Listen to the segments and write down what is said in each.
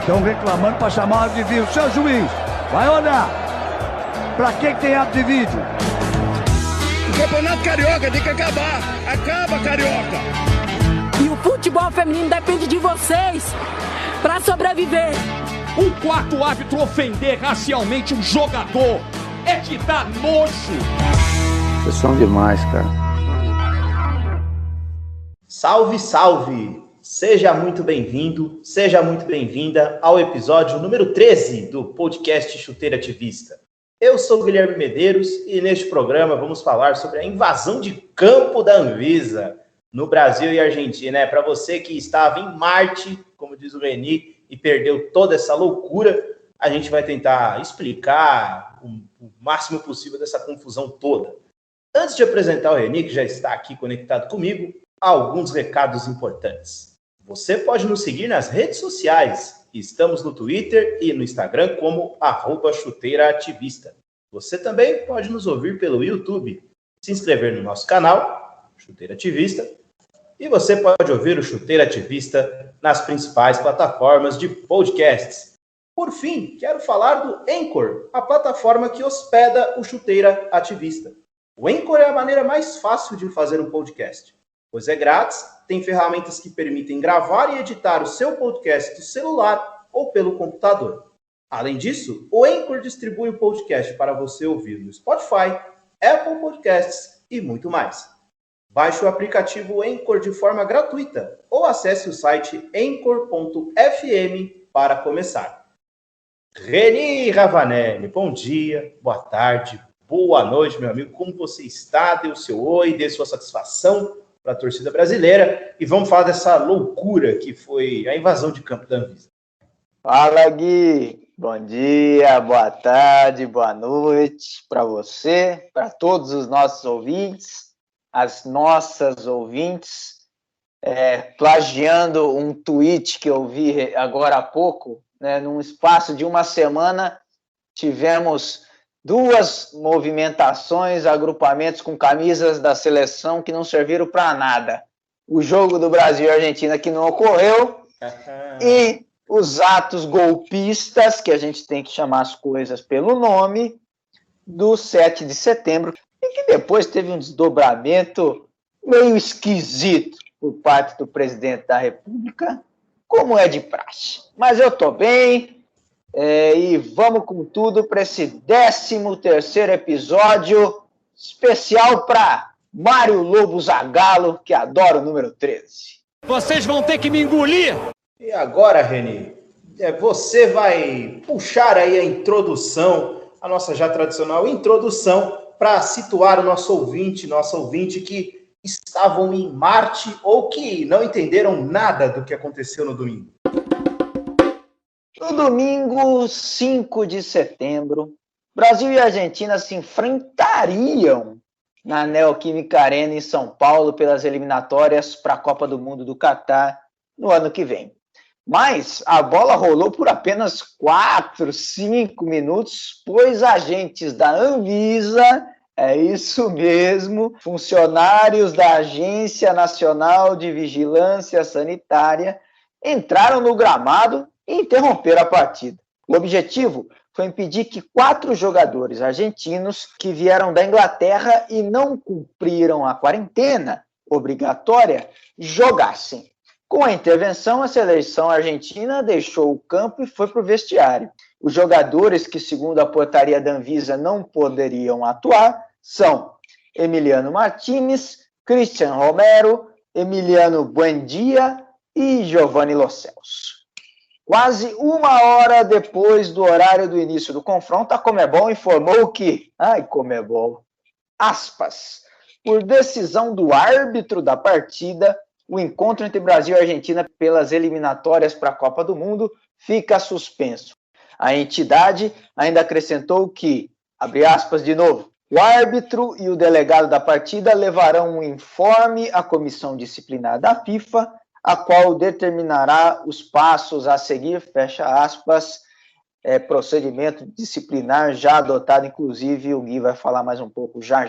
Estão reclamando para chamar o árbitro de vídeo. Seu juiz, vai olhar. Para que tem árbitro de vídeo? O Campeonato Carioca tem que acabar. Acaba, Carioca. E o futebol feminino depende de vocês para sobreviver. Um quarto árbitro ofender racialmente um jogador é de dar nojo. Vocês são demais, cara. Salve, salve! Seja muito bem-vindo, seja muito bem-vinda ao episódio número 13 do podcast Chuteira Ativista. Eu sou o Guilherme Medeiros e neste programa vamos falar sobre a invasão de campo da Anvisa no Brasil e Argentina. Para você que estava em Marte, como diz o Reni, e perdeu toda essa loucura, a gente vai tentar explicar o máximo possível dessa confusão toda. Antes de apresentar o Reni, que já está aqui conectado comigo, alguns recados importantes. Você pode nos seguir nas redes sociais. Estamos no Twitter e no Instagram como @chuteiraativista. Você também pode nos ouvir pelo YouTube, se inscrever no nosso canal, Chuteira Ativista, e você pode ouvir o Chuteira Ativista nas principais plataformas de podcasts. Por fim, quero falar do Anchor, a plataforma que hospeda o Chuteira Ativista. O Anchor é a maneira mais fácil de fazer um podcast, pois é grátis, tem ferramentas que permitem gravar e editar o seu podcast do celular ou pelo computador. Além disso, o Anchor distribui o podcast para você ouvir no Spotify, Apple Podcasts e muito mais. Baixe o aplicativo Anchor de forma gratuita ou acesse o site anchor.fm para começar. Reni Ravanelli, bom dia, boa tarde, boa noite, meu amigo. Como você está? Dê o seu oi, dê sua satisfação para a torcida brasileira e vamos falar dessa loucura que foi a invasão de campo da Anvisa. Fala, Gui. Bom dia, boa tarde, boa noite para você, para todos os nossos ouvintes, as nossas ouvintes. Plagiando um tweet que eu vi agora há pouco, né, num espaço de uma semana, tivemos 2 movimentações, agrupamentos com camisas da seleção que não serviram para nada. O jogo do Brasil e Argentina que não ocorreu e os atos golpistas, que a gente tem que chamar as coisas pelo nome, do 7 de setembro, e que depois teve um desdobramento meio esquisito por parte do presidente da República, como é de praxe. Mas eu estou bem. E vamos com tudo para esse 13º episódio especial para Mário Lobo Zagallo, que adora o número 13. Vocês vão ter que me engolir! E agora, Reni, você vai puxar aí a introdução, a nossa já tradicional introdução, para situar o nossa ouvinte que estavam em Marte ou que não entenderam nada do que aconteceu no domingo. No domingo 5 de setembro, Brasil e Argentina se enfrentariam na Neoquímica Arena em São Paulo pelas eliminatórias para a Copa do Mundo do Catar no ano que vem. Mas a bola rolou por apenas 4, 5 minutos, pois agentes da Anvisa, é isso mesmo, funcionários da Agência Nacional de Vigilância Sanitária, entraram no gramado e interromperam a partida. O objetivo foi impedir que 4 jogadores argentinos que vieram da Inglaterra e não cumpriram a quarentena obrigatória jogassem. Com a intervenção, a seleção argentina deixou o campo e foi para o vestiário. Os jogadores que, segundo a portaria da Anvisa, não poderiam atuar são Emiliano Martínez, Cristian Romero, Emiliano Buendia e Giovanni Lo Celso. Quase 1 hora depois do horário do início do confronto, a Conmebol informou que, Conmebol, aspas, por decisão do árbitro da partida, o encontro entre Brasil e Argentina pelas eliminatórias para a Copa do Mundo fica suspenso. A entidade ainda acrescentou que, abre aspas de novo, o árbitro e o delegado da partida levarão um informe à comissão disciplinar da FIFA, a qual determinará os passos a seguir, fecha aspas, procedimento disciplinar já adotado, inclusive o Gui vai falar mais um pouco já.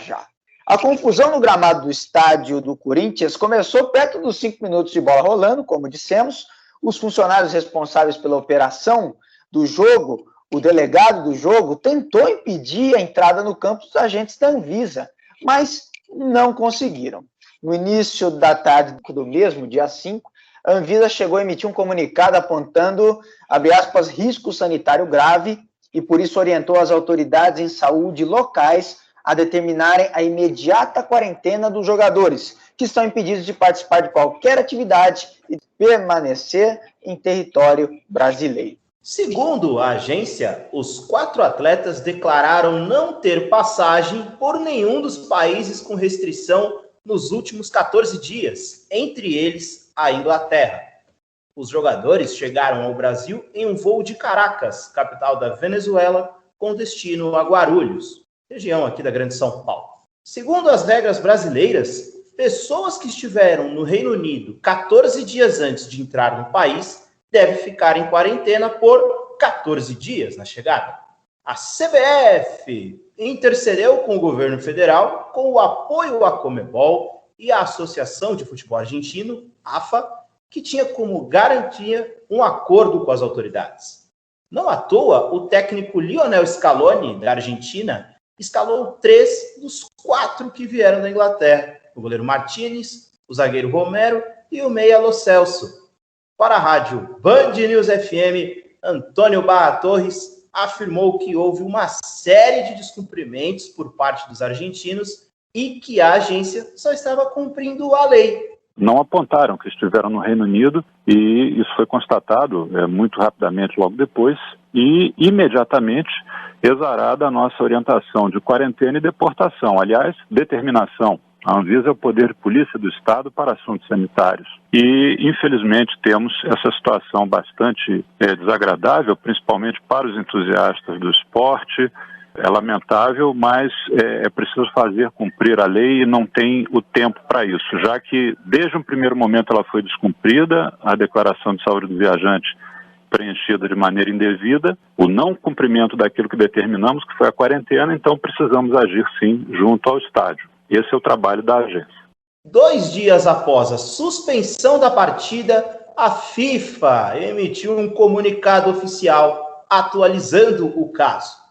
A confusão no gramado do estádio do Corinthians começou perto dos 5 minutos de bola rolando, como dissemos. os funcionários responsáveis pela operação do jogo, o delegado do jogo, tentou impedir a entrada no campo dos agentes da Anvisa, mas não conseguiram. No início da tarde do mesmo, dia 5, a Anvisa chegou a emitir um comunicado apontando, abre aspas, risco sanitário grave e por isso orientou as autoridades em saúde locais a determinarem a imediata quarentena dos jogadores, que estão impedidos de participar de qualquer atividade e permanecer em território brasileiro. Segundo a agência, os 4 atletas declararam não ter passagem por nenhum dos países com restrição nos últimos 14 dias, entre eles a Inglaterra. Os jogadores chegaram ao Brasil em um voo de Caracas, capital da Venezuela, com destino a Guarulhos, região aqui da Grande São Paulo. Segundo as regras brasileiras, pessoas que estiveram no Reino Unido 14 dias antes de entrar no país devem ficar em quarentena por 14 dias na chegada. A CBF intercedeu com o governo federal com o apoio à Conmebol e à Associação de Futebol Argentino, AFA, que tinha como garantia um acordo com as autoridades. Não à toa, o técnico Lionel Scaloni, da Argentina, escalou 3 dos 4 que vieram da Inglaterra, o goleiro Martínez, o zagueiro Romero e o meia Lo Celso. Para a rádio Band News FM, Antônio Barra Torres afirmou que houve uma série de descumprimentos por parte dos argentinos e que a agência só estava cumprindo a lei. Não apontaram que estiveram no Reino Unido e isso foi constatado muito rapidamente logo depois e imediatamente exarada a nossa orientação de quarentena e deportação. Aliás, determinação. A Anvisa é o poder de polícia do Estado para assuntos sanitários. E, infelizmente, temos essa situação bastante desagradável, principalmente para os entusiastas do esporte. É lamentável, mas é preciso fazer cumprir a lei e não tem o tempo para isso, já que desde um primeiro momento ela foi descumprida, a declaração de saúde do viajante preenchida de maneira indevida, o não cumprimento daquilo que determinamos, que foi a quarentena, então precisamos agir sim junto ao estádio. Esse é o trabalho da agência. 2 dias após a suspensão da partida, a FIFA emitiu um comunicado oficial atualizando o caso.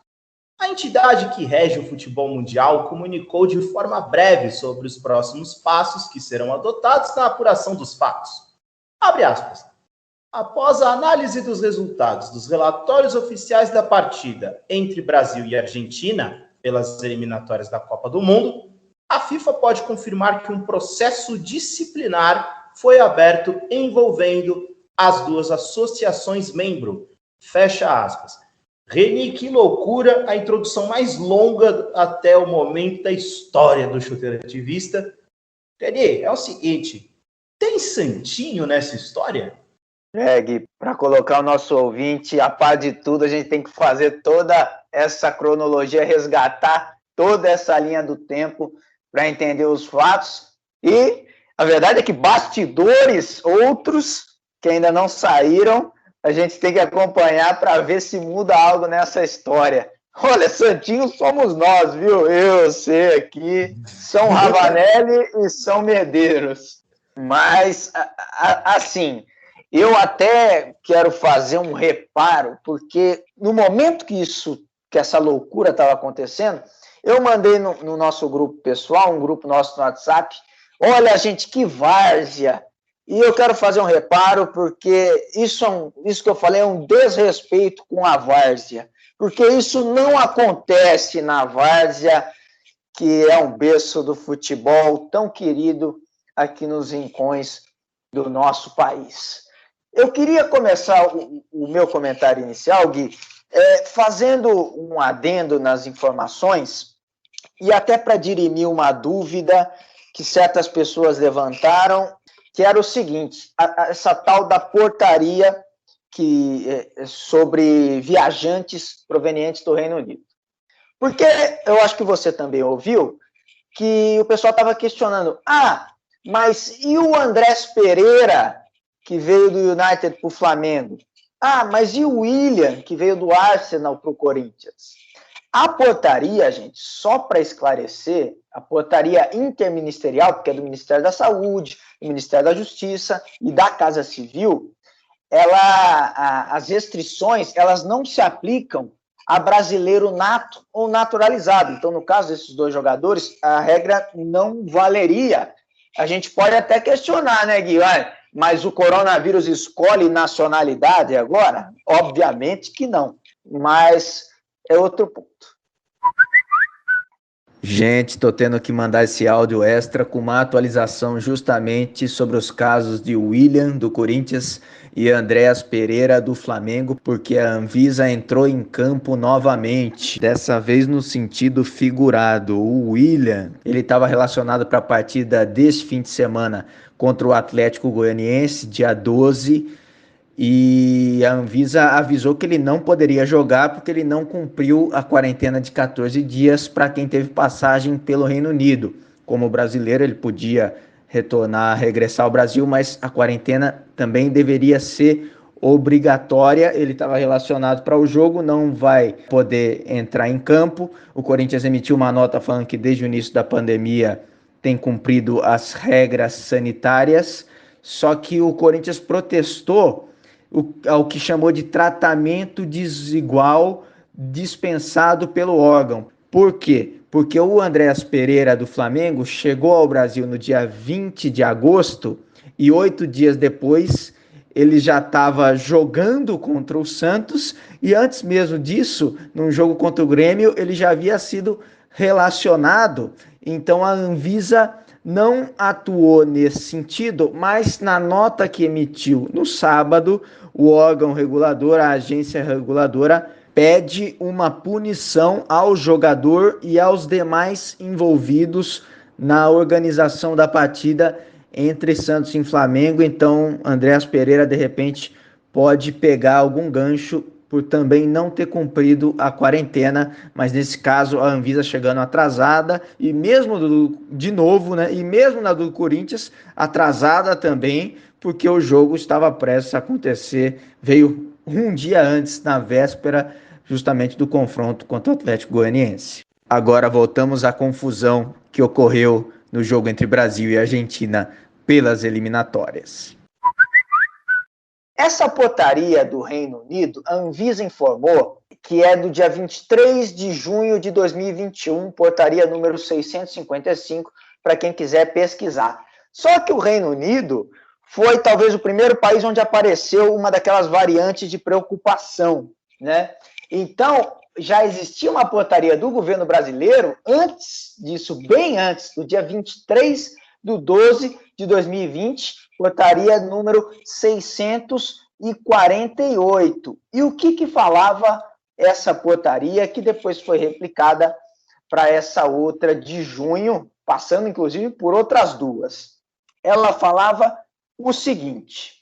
A entidade que rege o futebol mundial comunicou de forma breve sobre os próximos passos que serão adotados na apuração dos fatos. Abre aspas. Após a análise dos resultados dos relatórios oficiais da partida entre Brasil e Argentina, pelas eliminatórias da Copa do Mundo, a FIFA pode confirmar que um processo disciplinar foi aberto envolvendo as 2 associações membro. Fecha aspas. Reni, que loucura, a introdução mais longa até o momento da história do Chuteiro Ativista. Reni, é o seguinte, tem santinho nessa história? Gui, para colocar o nosso ouvinte a par de tudo, a gente tem que fazer toda essa cronologia, resgatar toda essa linha do tempo para entender os fatos. E a verdade é que bastidores outros que ainda não saíram, a gente tem que acompanhar para ver se muda algo nessa história. Olha, Santinho somos nós, viu? Eu, você aqui, São Ravanelli e São Medeiros. Mas, assim, eu até quero fazer um reparo, porque no momento que essa loucura estava acontecendo, eu mandei no nosso grupo pessoal, um grupo nosso no WhatsApp, olha, gente, que várzea. E eu quero fazer um reparo, porque isso que eu falei é um desrespeito com a várzea. Porque isso não acontece na várzea, que é um berço do futebol tão querido aqui nos rincões do nosso país. Eu queria começar o meu comentário inicial, Gui, fazendo um adendo nas informações, e até para dirimir uma dúvida que certas pessoas levantaram, que era o seguinte, essa tal da portaria sobre viajantes provenientes do Reino Unido. Porque eu acho que você também ouviu que o pessoal estava questionando, mas e o Andrés Pereira, que veio do United para o Flamengo? Mas e o William, que veio do Arsenal para o Corinthians? A portaria, gente, só para esclarecer, a portaria interministerial, porque é do Ministério da Saúde, do Ministério da Justiça e da Casa Civil, as restrições elas não se aplicam a brasileiro nato ou naturalizado. Então, no caso desses dois jogadores, a regra não valeria. A gente pode até questionar, né, Gui? Mas o coronavírus escolhe nacionalidade agora? Obviamente que não. Mas é outro ponto. Gente, tô tendo que mandar esse áudio extra com uma atualização justamente sobre os casos de William, do Corinthians, e Andréas Pereira, do Flamengo, porque a Anvisa entrou em campo novamente, dessa vez no sentido figurado. O William, ele estava relacionado para a partida deste fim de semana contra o Atlético Goianiense, dia 12, e a Anvisa avisou que ele não poderia jogar porque ele não cumpriu a quarentena de 14 dias para quem teve passagem pelo Reino Unido. Como brasileiro, ele podia regressar ao Brasil, mas a quarentena também deveria ser obrigatória. Ele estava relacionado para o jogo, não vai poder entrar em campo. O Corinthians emitiu uma nota falando que desde o início da pandemia tem cumprido as regras sanitárias, só que o Corinthians protestou ao que chamou de tratamento desigual dispensado pelo órgão. Por quê? Porque o Andréas Pereira, do Flamengo, chegou ao Brasil no dia 20 de agosto e 8 dias depois ele já estava jogando contra o Santos, e antes mesmo disso, num jogo contra o Grêmio, ele já havia sido relacionado. Então a Anvisa não atuou nesse sentido, mas na nota que emitiu no sábado, o órgão regulador, a agência reguladora, pede uma punição ao jogador e aos demais envolvidos na organização da partida entre Santos e Flamengo. Então, Andréas Pereira, de repente, pode pegar algum gancho por também não ter cumprido a quarentena, mas nesse caso a Anvisa chegando atrasada, e mesmo de novo, né? E mesmo na do Corinthians, atrasada também, porque o jogo estava prestes a acontecer, veio um dia antes, na véspera, justamente do confronto contra o Atlético Goianiense. Agora voltamos à confusão que ocorreu no jogo entre Brasil e Argentina pelas eliminatórias. Essa portaria do Reino Unido, a Anvisa informou que é do dia 23 de junho de 2021, portaria número 655, para quem quiser pesquisar. Só que o Reino Unido foi talvez o primeiro país onde apareceu uma daquelas variantes de preocupação, né? Então, já existia uma portaria do governo brasileiro antes disso, bem antes, do dia 23 de 12 de 2020, portaria número 648. E o que falava essa portaria, que depois foi replicada para essa outra de junho, passando inclusive por outras duas? Ela falava o seguinte: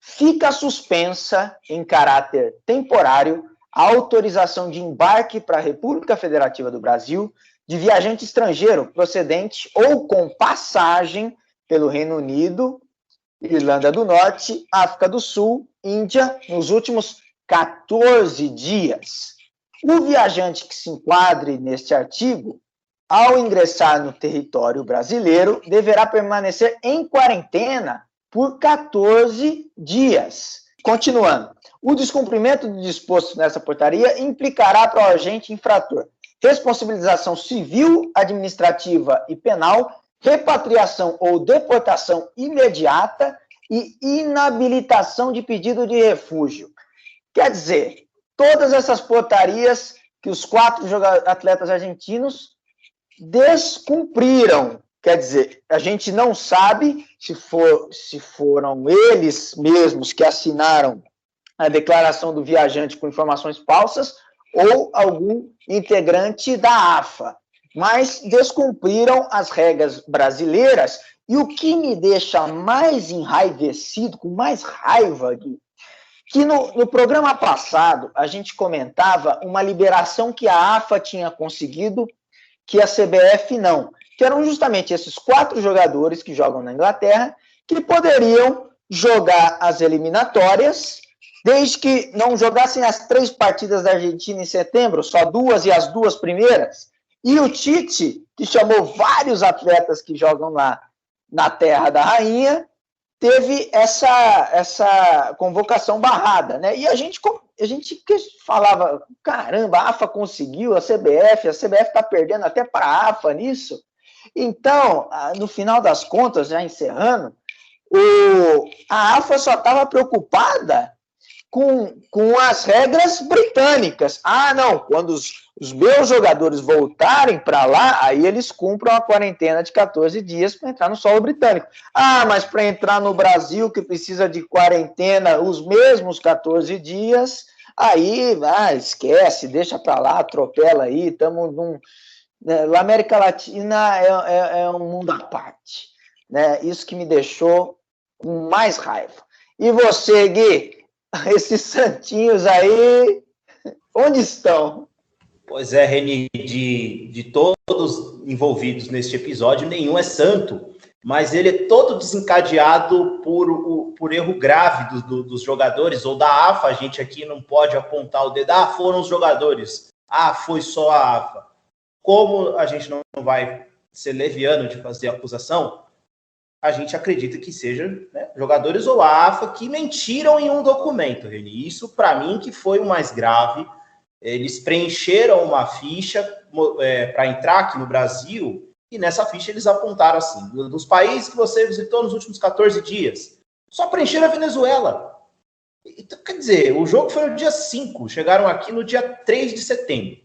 fica suspensa em caráter temporário a autorização de embarque para a República Federativa do Brasil de viajante estrangeiro procedente ou com passagem pelo Reino Unido, Irlanda do Norte, África do Sul, Índia, nos últimos 14 dias. O viajante que se enquadre neste artigo, ao ingressar no território brasileiro, deverá permanecer em quarentena por 14 dias. Continuando, o descumprimento do disposto nessa portaria implicará para o agente infrator responsabilização civil, administrativa e penal, repatriação ou deportação imediata e inabilitação de pedido de refúgio. Quer dizer, todas essas portarias que os 4 atletas argentinos descumpriram. Quer dizer, a gente não sabe se foram eles mesmos que assinaram a declaração do viajante com informações falsas ou algum integrante da AFA, mas descumpriram as regras brasileiras. E o que me deixa mais enraivecido, com mais raiva, Gui, que no programa passado a gente comentava uma liberação que a AFA tinha conseguido, que a CBF não, que eram justamente esses 4 jogadores que jogam na Inglaterra, que poderiam jogar as eliminatórias, desde que não jogassem as 3 partidas da Argentina em setembro, só 2 e as 2 primeiras. E o Tite, que chamou vários atletas que jogam lá na Terra da Rainha, teve essa convocação barrada, né? E a gente falava, caramba, a AFA conseguiu, a CBF está perdendo até para a AFA nisso. Então, no final das contas, já encerrando, a AFA só estava preocupada com as regras britânicas. Ah, não, quando os meus jogadores voltarem para lá, aí eles cumpram a quarentena de 14 dias para entrar no solo britânico. Ah, mas para entrar no Brasil, que precisa de quarentena os mesmos 14 dias, aí esquece, deixa para lá, atropela aí, estamos a América Latina é um mundo à parte, né? Isso que me deixou com mais raiva. E você, Gui? Esses santinhos aí, onde estão? Pois é, Reni, de todos envolvidos neste episódio, nenhum é santo, mas ele é todo desencadeado por erro grave dos jogadores, ou da AFA. A gente aqui não pode apontar o dedo, foram os jogadores, foi só a AFA. Como a gente não vai ser leviano de fazer acusação, a gente acredita que seja, né, jogadores ou a AFA que mentiram em um documento, Reni. Isso, para mim, que foi o mais grave. Eles preencheram uma ficha para entrar aqui no Brasil, e nessa ficha eles apontaram assim, dos países que você visitou nos últimos 14 dias, só preencheram a Venezuela. Então, quer dizer, o jogo foi no dia 5, chegaram aqui no dia 3 de setembro.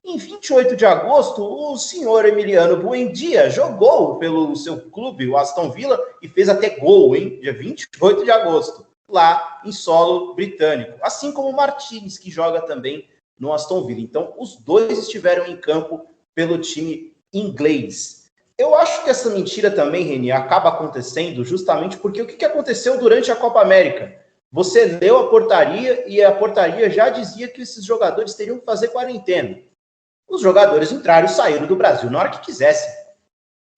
Em 28 de agosto, o senhor Emiliano Buendia jogou pelo seu clube, o Aston Villa, e fez até gol, hein? Dia 28 de agosto, lá em solo britânico. Assim como o Martins, que joga também no Aston Villa. Então, os dois estiveram em campo pelo time inglês. Eu acho que essa mentira também, Reni, acaba acontecendo justamente porque o que aconteceu durante a Copa América? Você leu a portaria e a portaria já dizia que esses jogadores teriam que fazer quarentena. Os jogadores entraram e saíram do Brasil na hora que quisessem.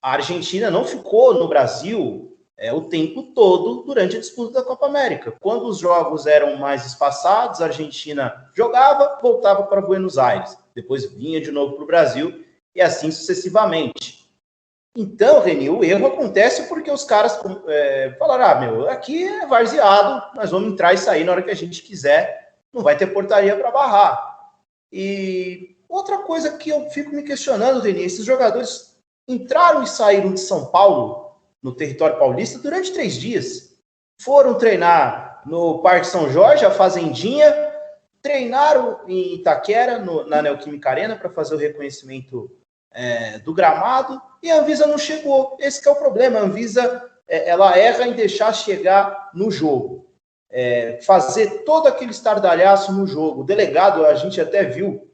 A Argentina não ficou no Brasil o tempo todo durante a disputa da Copa América. Quando os jogos eram mais espaçados, a Argentina jogava, voltava para Buenos Aires. Depois vinha de novo para o Brasil e assim sucessivamente. Então, Reni, o erro acontece porque os caras falaram, aqui é varzeado, nós vamos entrar e sair na hora que a gente quiser, não vai ter portaria para barrar. E outra coisa que eu fico me questionando, Reni, esses jogadores entraram e saíram de São Paulo, no território paulista, durante 3 dias. Foram treinar no Parque São Jorge, a Fazendinha, treinaram em Itaquera, na Neoquímica Arena, para fazer o reconhecimento do gramado, e a Anvisa não chegou. Esse que é o problema. A Anvisa ela erra em deixar chegar no jogo. Fazer todo aquele estardalhaço no jogo. O delegado, a gente até viu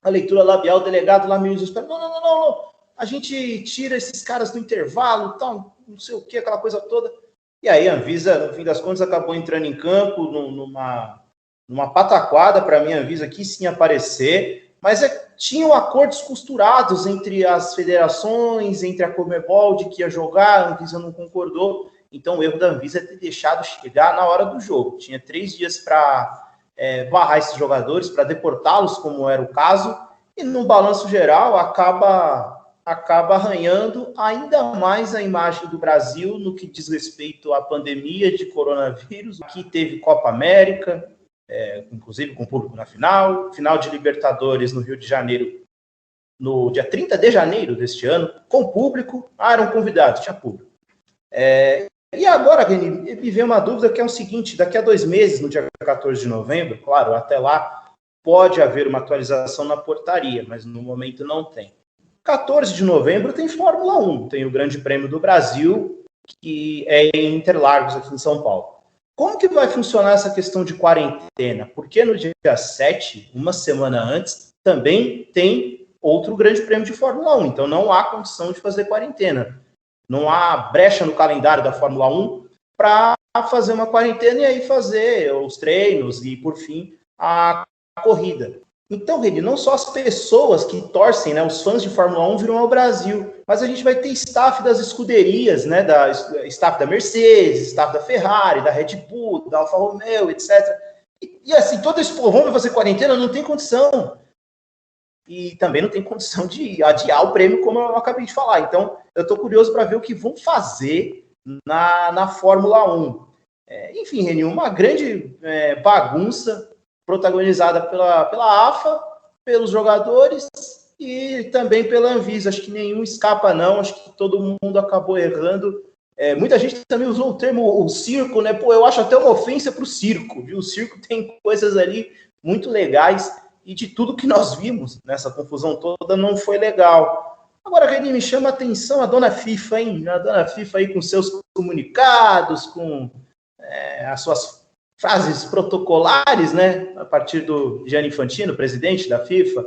a leitura labial, o delegado lá meio desesperado. Não. A gente tira esses caras do intervalo, tal, não sei o que, aquela coisa toda. E aí a Anvisa, no fim das contas, acabou entrando em campo numa pataquada para mim, a Anvisa quis sim aparecer, mas tinham acordos costurados entre as federações, entre a Conmebol de que ia jogar, a Anvisa não concordou. Então o erro da Anvisa é ter deixado chegar na hora do jogo. Tinha 3 dias para barrar esses jogadores, para deportá-los, como era o caso, e no balanço geral acaba arranhando ainda mais a imagem do Brasil no que diz respeito à pandemia de coronavírus. Aqui teve Copa América, inclusive com público na final de Libertadores no Rio de Janeiro, no dia 30 de janeiro deste ano, com público. Eram convidados, tinha público. E agora, me veio uma dúvida que é o seguinte: daqui a 2 meses, no dia 14 de novembro, claro, até lá pode haver uma atualização na portaria, mas no momento não tem. 14 de novembro tem Fórmula 1, tem o Grande Prêmio do Brasil, que é em Interlagos, aqui em São Paulo. Como que vai funcionar essa questão de quarentena? Porque no dia 7, uma semana antes, também tem outro Grande Prêmio de Fórmula 1, então não há condição de fazer quarentena. Não há brecha no calendário da Fórmula 1 para fazer uma quarentena e aí fazer os treinos e, por fim, a corrida. Então, Reni, não só as pessoas que torcem, né, os fãs de Fórmula 1 virão ao Brasil, mas a gente vai ter staff das escuderias, né, staff da Mercedes, staff da Ferrari, da Red Bull, da Alfa Romeo, etc. E assim, todo esse povão vai fazer quarentena, não tem condição. E também não tem condição de adiar o prêmio, como eu acabei de falar. Então, eu estou curioso para ver o que vão fazer na Fórmula 1. Enfim, Reni, uma grande bagunça protagonizada pela AFA, pelos jogadores e também pela Anvisa. Acho que nenhum escapa, não. Acho que todo mundo acabou errando. Muita gente também usou o termo o circo, né? Pô, eu acho até uma ofensa para o circo, viu? O circo tem coisas ali muito legais e de tudo que nós vimos nessa confusão toda não foi legal. Agora, Reni, me chama a atenção a dona FIFA, hein? A dona FIFA aí com seus comunicados, com as suas frases protocolares, né? A partir do Gianni Infantino, presidente da FIFA.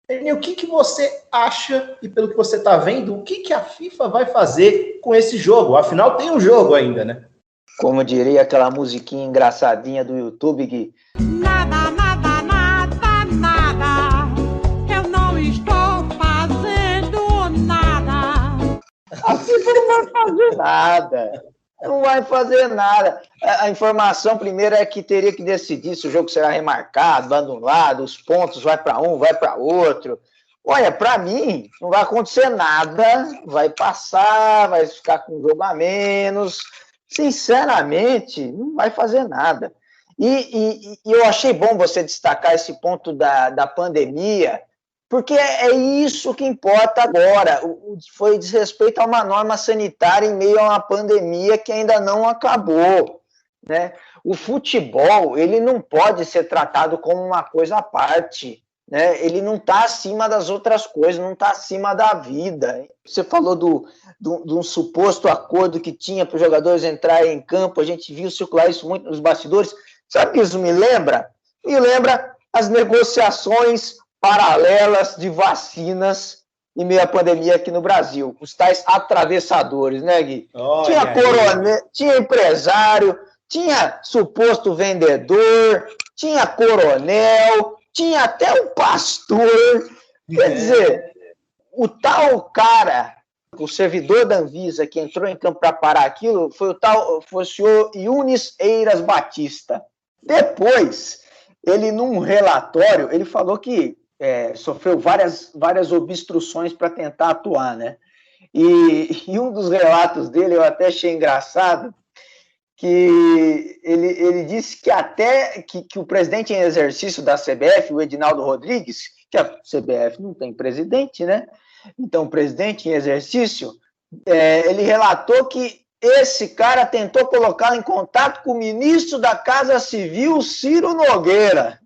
Reni, o que você acha, e pelo que você está vendo, o que a FIFA vai fazer com esse jogo? Afinal, tem um jogo ainda, né? Como diria aquela musiquinha engraçadinha do YouTube, Gui. Nada, nada, nada, nada. Eu não estou fazendo nada. A FIFA não vai fazer nada. Não vai fazer nada. A informação primeiro é que teria que decidir se o jogo será remarcado, anulado, os pontos vai para um, vai para outro. Olha, para mim, não vai acontecer nada, vai passar, vai ficar com um jogo a menos. Sinceramente, não vai fazer nada. E eu achei bom você destacar esse ponto da pandemia, porque é isso que importa agora. Foi desrespeito a uma norma sanitária em meio a uma pandemia que ainda não acabou, né? O futebol, ele não pode ser tratado como uma coisa à parte, né? Ele não está acima das outras coisas, não está acima da vida. Você falou de um suposto acordo que tinha para os jogadores entrarem em campo, a gente viu circular isso muito nos bastidores. Sabe o que isso me lembra? Me lembra as negociações paralelas de vacinas em meio à pandemia aqui no Brasil. Os tais atravessadores, né, Gui? Tinha coronel, tinha empresário, tinha suposto vendedor, tinha coronel, tinha até um pastor. Quer dizer, o tal cara, o servidor da Anvisa que entrou em campo para parar aquilo, foi o senhor Yunis Eiras Batista. Depois, ele num relatório, ele falou que sofreu várias obstruções para tentar atuar, né? E um dos relatos dele, eu até achei engraçado, que ele disse que até que o presidente em exercício da CBF, o Edinaldo Rodrigues, que a CBF não tem presidente, né? Então, o presidente em exercício, ele relatou que esse cara tentou colocá-lo em contato com o ministro da Casa Civil, Ciro Nogueira.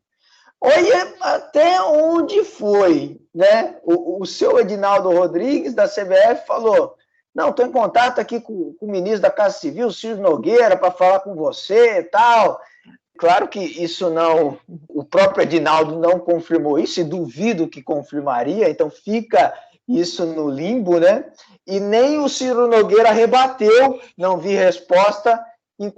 Olha até onde foi, né? O seu Edinaldo Rodrigues, da CBF, falou: não, estou em contato aqui com o ministro da Casa Civil, Ciro Nogueira, para falar com você e tal. Claro que isso não... O próprio Edinaldo não confirmou isso, e duvido que confirmaria, então fica isso no limbo, né? E nem o Ciro Nogueira rebateu, não vi resposta em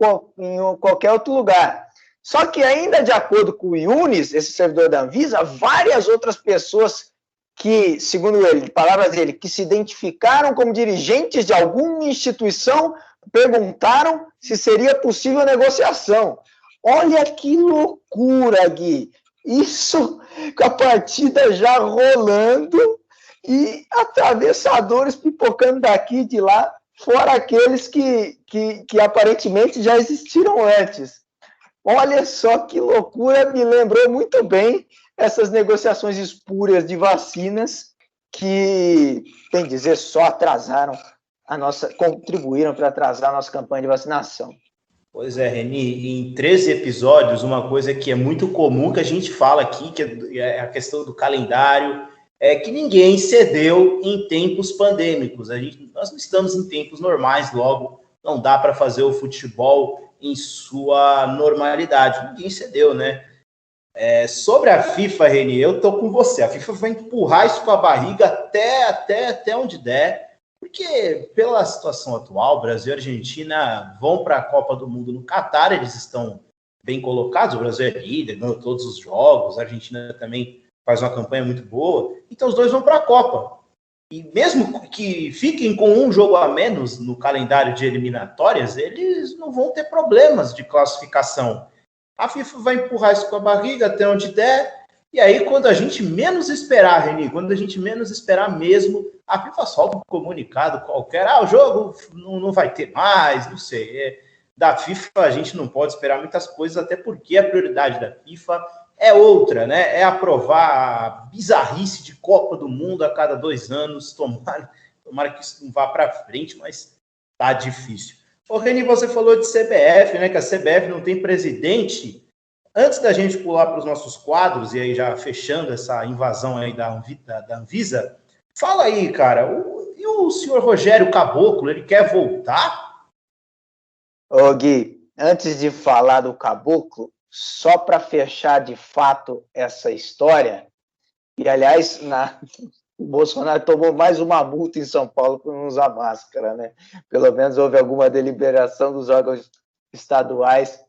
qualquer outro lugar. Só que ainda de acordo com o Yunis, esse servidor da Anvisa, várias outras pessoas que, segundo ele, palavras dele, que se identificaram como dirigentes de alguma instituição, perguntaram se seria possível negociação. Olha que loucura, Gui! Isso com a partida já rolando e atravessadores pipocando daqui e de lá, fora aqueles que aparentemente já existiram antes. Olha só que loucura, me lembrou muito bem essas negociações espúrias de vacinas que, bem dizer, só atrasaram contribuíram para atrasar a nossa campanha de vacinação. Pois é, Reni, em 13 episódios, uma coisa que é muito comum que a gente fala aqui, que é a questão do calendário, é que ninguém cedeu em tempos pandêmicos. Nós não estamos em tempos normais, logo não dá para fazer o futebol em sua normalidade. Ninguém cedeu, né? Sobre a FIFA, Reni, eu tô com você. A FIFA vai empurrar isso com a barriga até onde der, porque pela situação atual, Brasil e Argentina vão para a Copa do Mundo no Catar, eles estão bem colocados, o Brasil é líder, ganhou todos os jogos, a Argentina também faz uma campanha muito boa, então os dois vão para a Copa. E mesmo que fiquem com um jogo a menos no calendário de eliminatórias, eles não vão ter problemas de classificação. A FIFA vai empurrar isso com a barriga até onde der, E aí, quando a gente menos esperar, Reni, quando a gente menos esperar mesmo, a FIFA solta um comunicado qualquer. O jogo não vai ter mais, não sei. Da FIFA a gente não pode esperar muitas coisas, até porque a prioridade da FIFA é outra, né? É aprovar a bizarrice de Copa do Mundo a cada 2 anos. Tomara que isso não vá para frente, mas tá difícil. Ô, Reni, você falou de CBF, né? Que a CBF não tem presidente. Antes da gente pular para os nossos quadros, e aí já fechando essa invasão aí da Anvisa, fala aí, cara, e o senhor Rogério Caboclo, ele quer voltar? Ô, Gui, antes de falar do Caboclo, só para fechar de fato essa história, e aliás, o Bolsonaro tomou mais uma multa em São Paulo por não usar máscara, né? Pelo menos houve alguma deliberação dos órgãos estaduais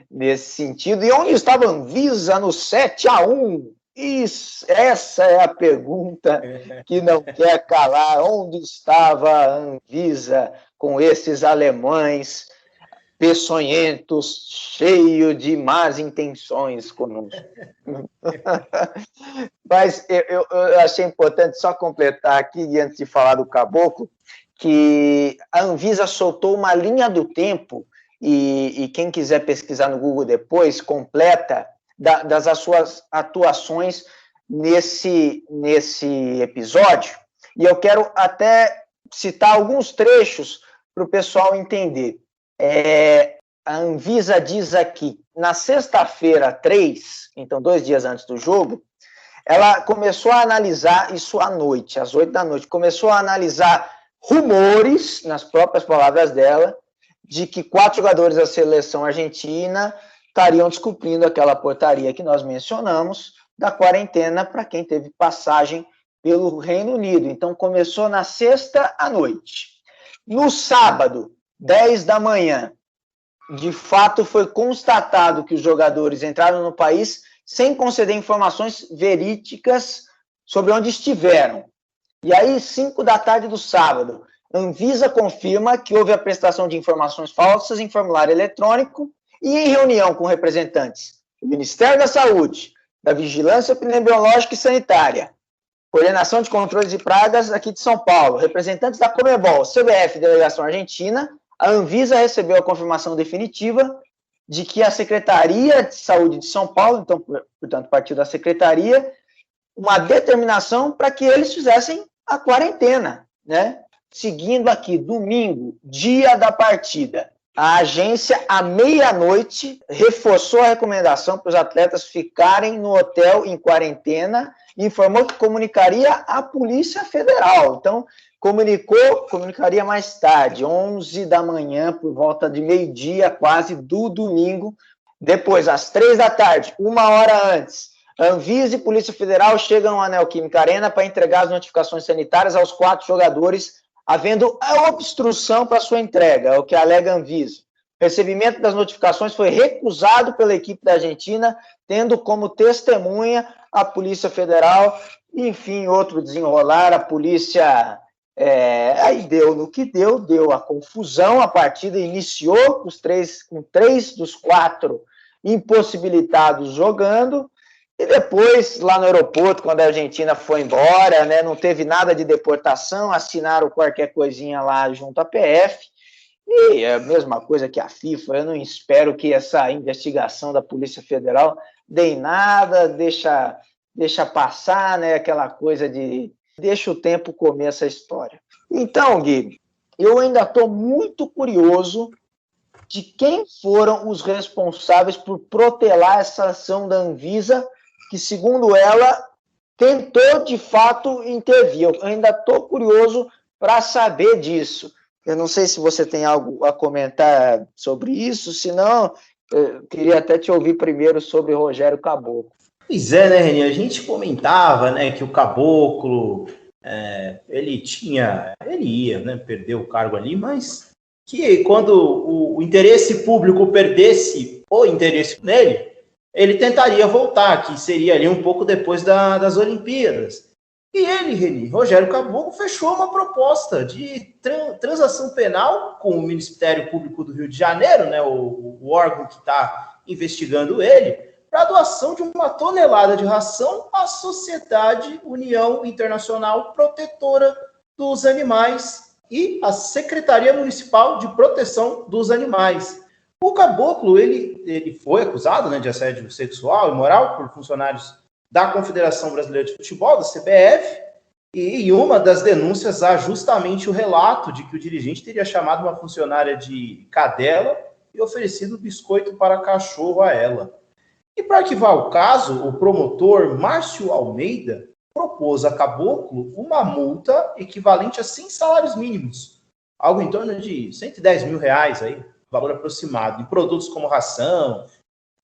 nesse sentido. E onde estava a Anvisa no 7-1? Essa é a pergunta que não quer calar. Onde estava a Anvisa com esses alemães peçonhentos, cheios de más intenções conosco? Mas eu achei importante só completar aqui, antes de falar do Caboclo, que a Anvisa soltou uma linha do tempo, e quem quiser pesquisar no Google depois, completa, das suas atuações nesse episódio, e eu quero até citar alguns trechos para o pessoal entender. A Anvisa diz aqui, na sexta-feira 3, então 2 dias antes do jogo, ela começou a analisar isso à noite, às 8 da noite, começou a analisar rumores, nas próprias palavras dela, de que 4 jogadores da seleção argentina estariam descumprindo aquela portaria que nós mencionamos, da quarentena para quem teve passagem pelo Reino Unido. Então, começou na sexta à noite. No sábado, 10 da manhã, de fato foi constatado que os jogadores entraram no país sem conceder informações verídicas sobre onde estiveram. E aí, 5 da tarde do sábado, Anvisa confirma que houve a prestação de informações falsas em formulário eletrônico e em reunião com representantes do Ministério da Saúde, da Vigilância Epidemiológica e Sanitária, Coordenação de Controles de Pragas aqui de São Paulo, representantes da Conmebol, CBF e Delegação Argentina, a Anvisa recebeu a confirmação definitiva de que a Secretaria de Saúde de São Paulo, então, portanto, partiu da Secretaria, uma determinação para que eles fizessem a quarentena, né? Seguindo aqui, domingo, dia da partida, a agência, à meia-noite, reforçou a recomendação para os atletas ficarem no hotel em quarentena e informou que comunicaria à Polícia Federal. Então, comunicaria mais tarde, 11 da manhã, por volta de meio-dia, quase, do domingo. Depois, às 3 da tarde, 1 hora antes, Anvisa e Polícia Federal chegam à Neoquímica Arena para entregar as notificações sanitárias aos 4 jogadores, havendo a obstrução para sua entrega, é o que alega a Anvisa. O recebimento das notificações foi recusado pela equipe da Argentina, tendo como testemunha a Polícia Federal, enfim, outro desenrolar, a polícia... aí deu no que deu a confusão, a partida iniciou com 3 dos 4 impossibilitados jogando, e depois, lá no aeroporto, quando a Argentina foi embora, né, não teve nada de deportação, assinaram qualquer coisinha lá junto à PF, e é a mesma coisa que a FIFA. Eu não espero que essa investigação da Polícia Federal dê em nada, deixa passar, né, aquela coisa de deixa o tempo comer essa história. Então, Gui, eu ainda estou muito curioso de quem foram os responsáveis por protelar essa ação da Anvisa, que, segundo ela, tentou, de fato, intervir. Eu ainda estou curioso para saber disso. Eu não sei se você tem algo a comentar sobre isso, senão eu queria até te ouvir primeiro sobre Rogério Caboclo. Pois é, né, Reni? A gente comentava, né, que o Caboclo, ele ia, né, perder o cargo ali, mas que quando o interesse público perdesse o interesse nele, ele tentaria voltar, que seria ali um pouco depois das Olimpíadas. E ele, Reni, Rogério Caboclo, fechou uma proposta de transação penal com o Ministério Público do Rio de Janeiro, né, o órgão que está investigando ele, para a doação de 1 tonelada de ração à Sociedade União Internacional Protetora dos Animais e à Secretaria Municipal de Proteção dos Animais. O Caboclo, ele foi acusado, né, de assédio sexual e moral por funcionários da Confederação Brasileira de Futebol, da CBF, e em uma das denúncias há justamente o relato de que o dirigente teria chamado uma funcionária de cadela e oferecido biscoito para cachorro a ela. E para arquivar o caso, o promotor Márcio Almeida propôs a Caboclo uma multa equivalente a 100 salários mínimos, algo em torno de R$110 mil, aí, valor aproximado, em produtos como ração,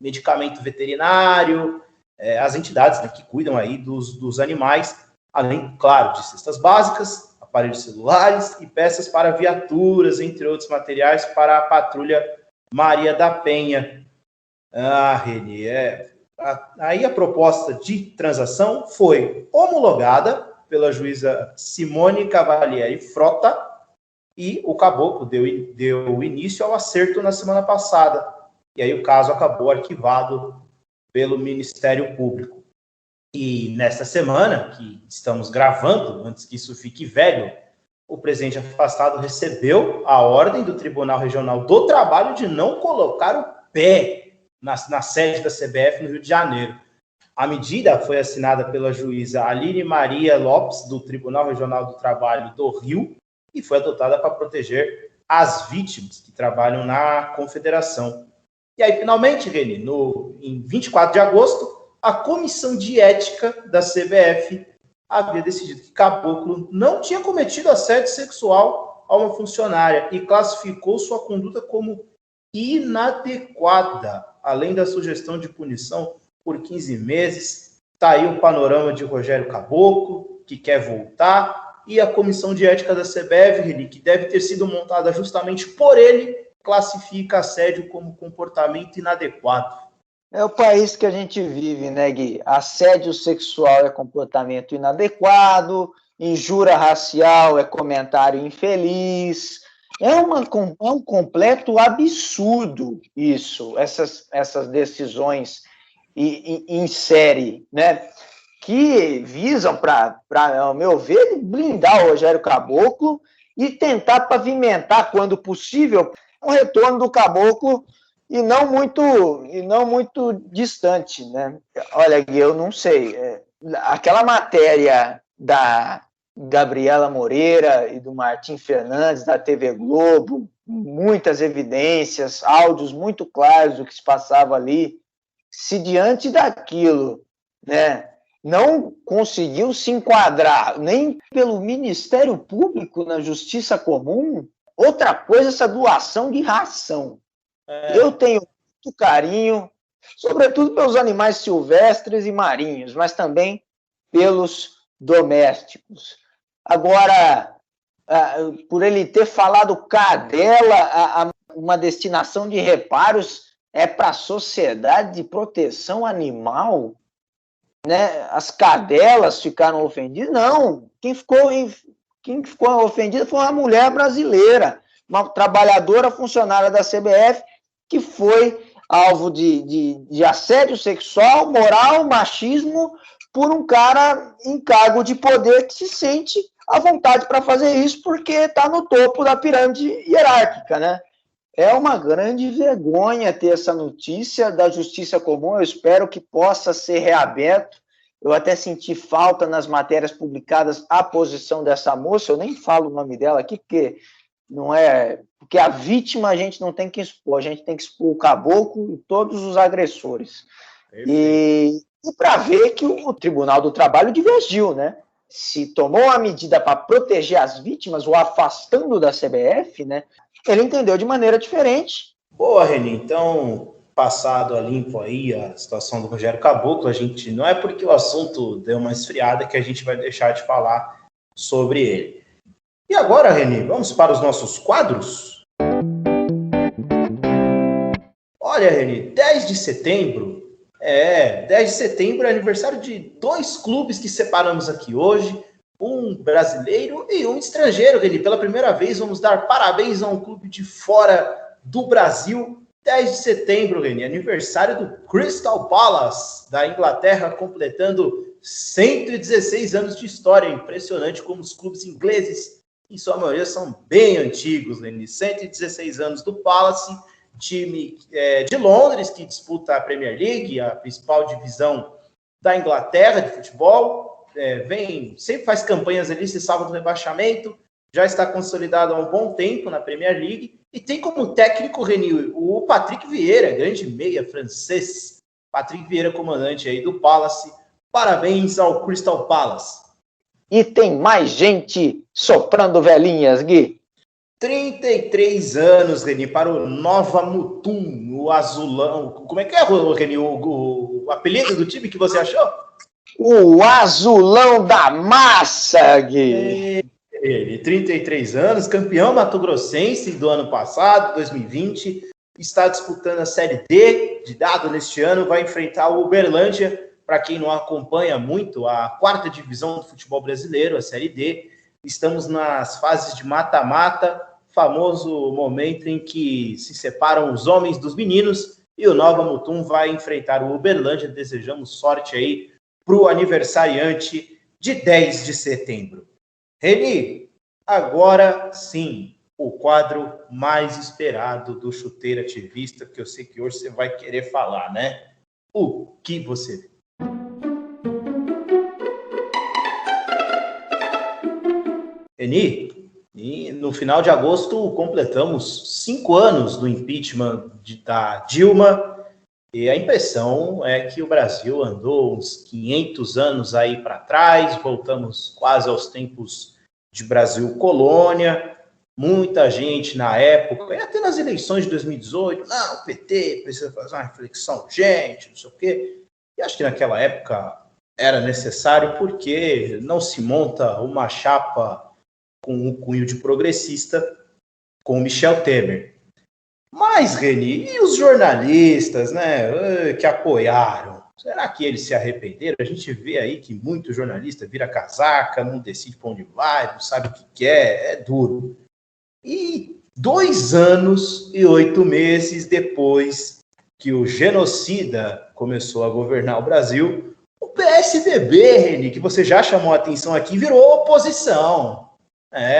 medicamento veterinário, as entidades, né, que cuidam aí dos animais, além, claro, de cestas básicas, aparelhos celulares e peças para viaturas, entre outros materiais, para a patrulha Maria da Penha. Reni, aí a proposta de transação foi homologada pela juíza Simone Cavalieri Frota e o Caboclo deu início ao acerto na semana passada. E aí o caso acabou arquivado pelo Ministério Público. E nesta semana, que estamos gravando, antes que isso fique velho, o presidente afastado recebeu a ordem do Tribunal Regional do Trabalho de não colocar o pé na sede da CBF no Rio de Janeiro. A medida foi assinada pela juíza Aline Maria Lopes, do Tribunal Regional do Trabalho do Rio, e foi adotada para proteger as vítimas que trabalham na confederação. E aí, finalmente, Reni, em 24 de agosto, a Comissão de Ética da CBF havia decidido que Caboclo não tinha cometido assédio sexual a uma funcionária e classificou sua conduta como inadequada, além da sugestão de punição por 15 meses. Está aí o panorama de Rogério Caboclo, que quer voltar, e a Comissão de Ética da CBF, que deve ter sido montada justamente por ele, classifica assédio como comportamento inadequado. É o país que a gente vive, né, Gui? Assédio sexual é comportamento inadequado, injúria racial é comentário infeliz. É um completo absurdo isso, essas decisões em série, né? Que visam, ao meu ver, blindar o Rogério Caboclo e tentar pavimentar, quando possível, o retorno do Caboclo e não muito distante, né? Olha, Gui, eu não sei. Aquela matéria da Gabriela Moreira e do Martim Fernandes, da TV Globo, muitas evidências, áudios muito claros do que se passava ali. Se diante daquilo, né, não conseguiu se enquadrar nem pelo Ministério Público na Justiça Comum, outra coisa, essa doação de ração. Eu tenho muito carinho, sobretudo pelos animais silvestres e marinhos, mas também pelos domésticos. Agora, por ele ter falado cadela, uma destinação de reparos é para a Sociedade de Proteção Animal, né? As cadelas ficaram ofendidas? Não, quem ficou ofendida foi uma mulher brasileira, uma trabalhadora funcionária da CBF, que foi alvo de assédio sexual, moral, machismo, por um cara em cargo de poder que se sente à vontade para fazer isso porque está no topo da pirâmide hierárquica, né? É uma grande vergonha ter essa notícia da Justiça Comum. Eu espero que possa ser reaberto. Eu até senti falta nas matérias publicadas a posição dessa moça. Eu nem falo o nome dela aqui, porque não é... Porque a vítima a gente não tem que expor, a gente tem que expor o Caboclo e todos os agressores. E para ver que o Tribunal do Trabalho divergiu, né? Se tomou uma medida para proteger as vítimas, o afastando da CBF, né? Ele entendeu de maneira diferente. Boa, Reni. Então, passado a limpo aí a situação do Rogério Caboclo, a gente não é porque o assunto deu uma esfriada que a gente vai deixar de falar sobre ele. E agora, Reni, vamos para os nossos quadros? Olha, Reni, 10 de setembro é aniversário de 2 clubes que separamos aqui hoje, um brasileiro e um estrangeiro, Reni. Pela primeira vez, vamos dar parabéns a um clube de fora do Brasil, 10 de setembro, Reni, aniversário do Crystal Palace, da Inglaterra, completando 116 anos de história. Impressionante como os clubes ingleses, em sua maioria, são bem antigos, Reni. 116 anos do Palace, time de Londres, que disputa a Premier League, a principal divisão da Inglaterra de futebol. Sempre faz campanhas ali, se salva do rebaixamento, já está consolidado há um bom tempo na Premier League, e tem como técnico, Reni, o Patrick Vieira, grande meia francês. Patrick Vieira, comandante aí do Palace. Parabéns ao Crystal Palace. E tem mais gente soprando velhinhas, Gui. 33 anos, Reni, para o Nova Mutum, o azulão. Como é que é, Reni, o apelido do time que você achou? O azulão da massa, Gui. Ele, 33 anos, campeão mato-grossense do ano passado, 2020, está disputando a Série D de dado neste ano, vai enfrentar o Uberlândia, para quem não acompanha muito, a 4ª divisão do futebol brasileiro, a Série D. Estamos nas fases de mata-mata, famoso momento em que se separam os homens dos meninos, e o Nova Mutum vai enfrentar o Uberlândia. Desejamos sorte aí para o aniversariante de 10 de setembro. Reni, agora sim, o quadro mais esperado do Chuteira Ativista, que eu sei que hoje você vai querer falar, né? O que você vê? Reni, e no final de agosto completamos 5 anos do impeachment da Dilma, e a impressão é que o Brasil andou uns 500 anos aí para trás, voltamos quase aos tempos de Brasil colônia. Muita gente na época, e até nas eleições de 2018, não, o PT precisa fazer uma reflexão urgente, não sei o quê. E acho que naquela época era necessário, porque não se monta uma chapa com um cunho de progressista com o Michel Temer. Mas, Reni, e os jornalistas, né, que apoiaram? Será que eles se arrependeram? A gente vê aí que muito jornalista vira casaca, não decide para onde vai, não sabe o que quer, é duro. E 2 anos e 8 meses depois que o genocida começou a governar o Brasil, o PSDB, Reni, que você já chamou a atenção aqui, virou oposição.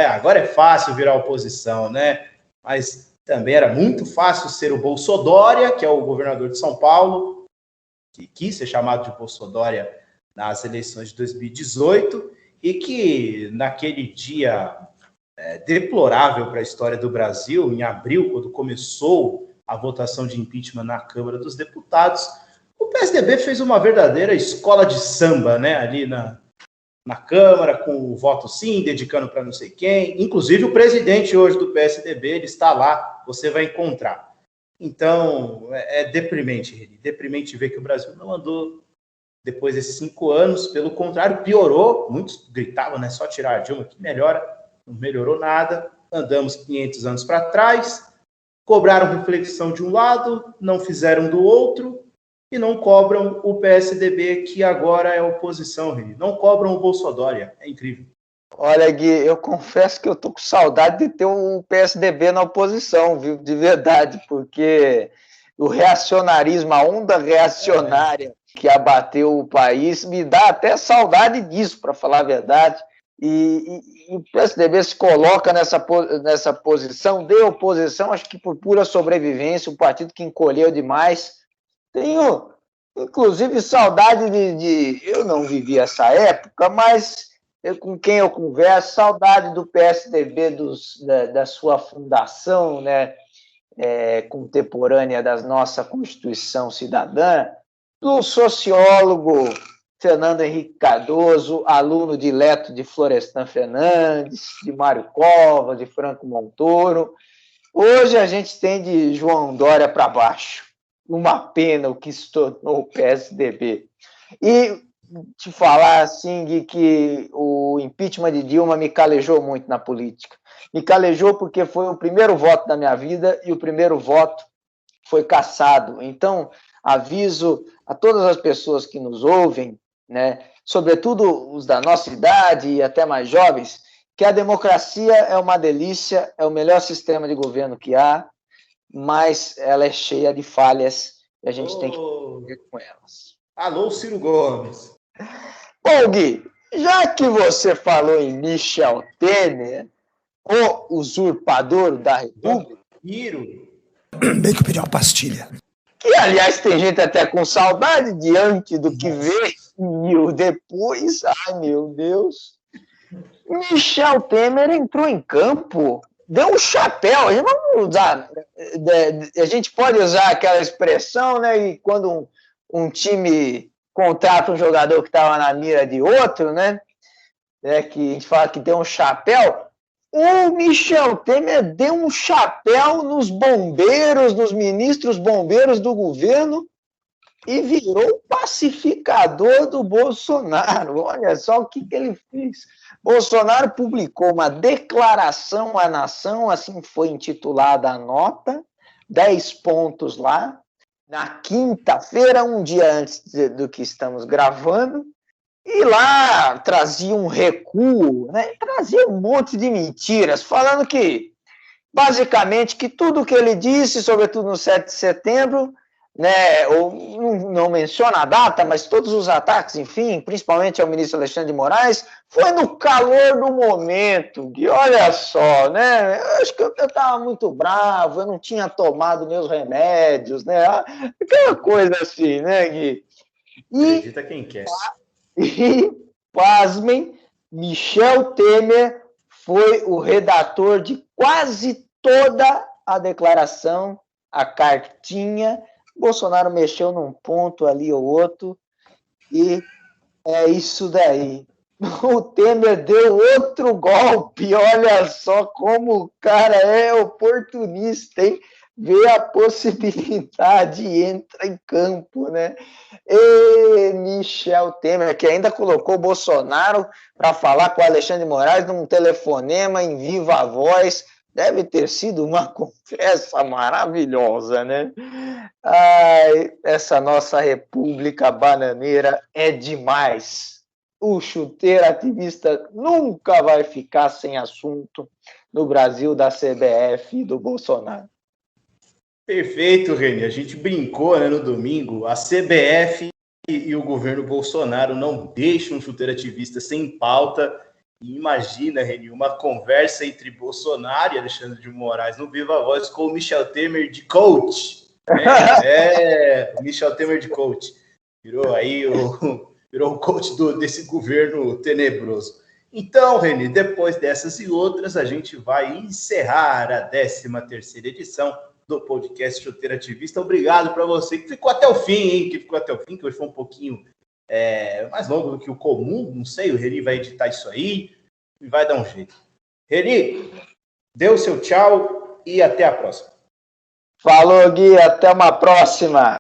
Agora é fácil virar oposição, né? Mas também era muito fácil ser o Bolsodória, que é o governador de São Paulo, que quis ser chamado de Bolsodória nas eleições de 2018, e que naquele dia deplorável para a história do Brasil, em abril, quando começou a votação de impeachment na Câmara dos Deputados, o PSDB fez uma verdadeira escola de samba, né, ali na Câmara, com o voto sim, dedicando para não sei quem. Inclusive o presidente hoje do PSDB, ele está lá, você vai encontrar. Então, é deprimente, deprimente ver que o Brasil não andou depois desses 5 anos, pelo contrário, piorou. Muitos gritavam, né, só tirar a Dilma que melhora. Não melhorou nada, andamos 500 anos para trás, cobraram reflexão de um lado, não fizeram do outro, e não cobram o PSDB, que agora é oposição, Reni. Não cobram o Bolsodória, é incrível. Olha, Gui, eu confesso que eu tô com saudade de ter o PSDB na oposição, viu, de verdade, porque o reacionarismo, a onda reacionária que abateu o país, me dá até saudade disso, para falar a verdade. E o PSDB se coloca nessa posição de oposição, acho que por pura sobrevivência, um partido que encolheu demais. Tenho, inclusive, saudade eu não vivi essa época, mas com quem eu converso, saudade do PSDB, da sua fundação, né, contemporânea da nossa Constituição Cidadã, do sociólogo Fernando Henrique Cardoso, aluno dileto de Florestan Fernandes, de Mário Covas, de Franco Montoro. Hoje a gente tem de João Dória para baixo. Uma pena o que se tornou o PSDB. E te falar assim, de que o impeachment de Dilma me calejou muito na política. Me calejou porque foi o primeiro voto da minha vida e o primeiro voto foi cassado. Então, aviso a todas as pessoas que nos ouvem, né, sobretudo os da nossa idade e até mais jovens, que a democracia é uma delícia, é o melhor sistema de governo que há, mas ela é cheia de falhas e a gente tem que ver com elas. Alô, Ciro Gomes. Bom, Gui, já que você falou em Michel Temer, o usurpador da República, Bem que eu pedi uma pastilha. que, aliás, tem gente até com saudade diante do que veio depois. Ai, meu Deus. Michel Temer entrou em campo, deu um chapéu. A gente pode usar aquela expressão, né? E quando um time contrata um jogador que estava na mira de outro, né? Que a gente fala que deu um chapéu. O Michel Temer deu um chapéu nos bombeiros, nos ministros bombeiros do governo e virou pacificador do Bolsonaro. Olha só o que ele fez. Bolsonaro publicou uma declaração à nação, assim foi intitulada a nota, 10 pontos lá, na quinta-feira, um dia antes do que estamos gravando, e lá trazia um recuo, né? Trazia um monte de mentiras, falando que, basicamente, que tudo o que ele disse, sobretudo no 7 de setembro, né, ou não menciona a data, mas todos os ataques, enfim, principalmente ao ministro Alexandre de Moraes, foi no calor do momento, Gui, olha só, né, eu acho que eu estava muito bravo, eu não tinha tomado meus remédios, né, aquela coisa assim, né, Gui? Acredita quem quer. E, pasmem, Michel Temer foi o redator de quase toda a declaração, a cartinha. Bolsonaro mexeu num ponto ali ou outro, e é isso daí. O Temer deu outro golpe, olha só como o cara é oportunista, hein? Vê a possibilidade e entra em campo, né? E Michel Temer, que ainda colocou Bolsonaro para falar com o Alexandre de Moraes num telefonema em viva voz. Deve ter sido uma conversa maravilhosa, né? Ai, essa nossa república bananeira é demais. O chuteiro ativista nunca vai ficar sem assunto no Brasil da CBF e do Bolsonaro. Perfeito, Reni. A gente brincou, né, no domingo. A CBF e o governo Bolsonaro não deixam um chuteiro ativista sem pauta. E imagina, Reni, uma conversa entre Bolsonaro e Alexandre de Moraes no Viva Voz com o Michel Temer de coach. O Michel Temer de coach. Virou aí virou o coach desse governo tenebroso. Então, Reni, depois dessas e outras, a gente vai encerrar a 13ª edição do podcast Chuteiro Ativista. Obrigado para você que ficou até o fim, hein? Que hoje foi um pouquinho mais longo do que o comum, não sei, o Reni vai editar isso aí e vai dar um jeito. Reni, dê o seu tchau e até a próxima. Falou, Gui, até uma próxima.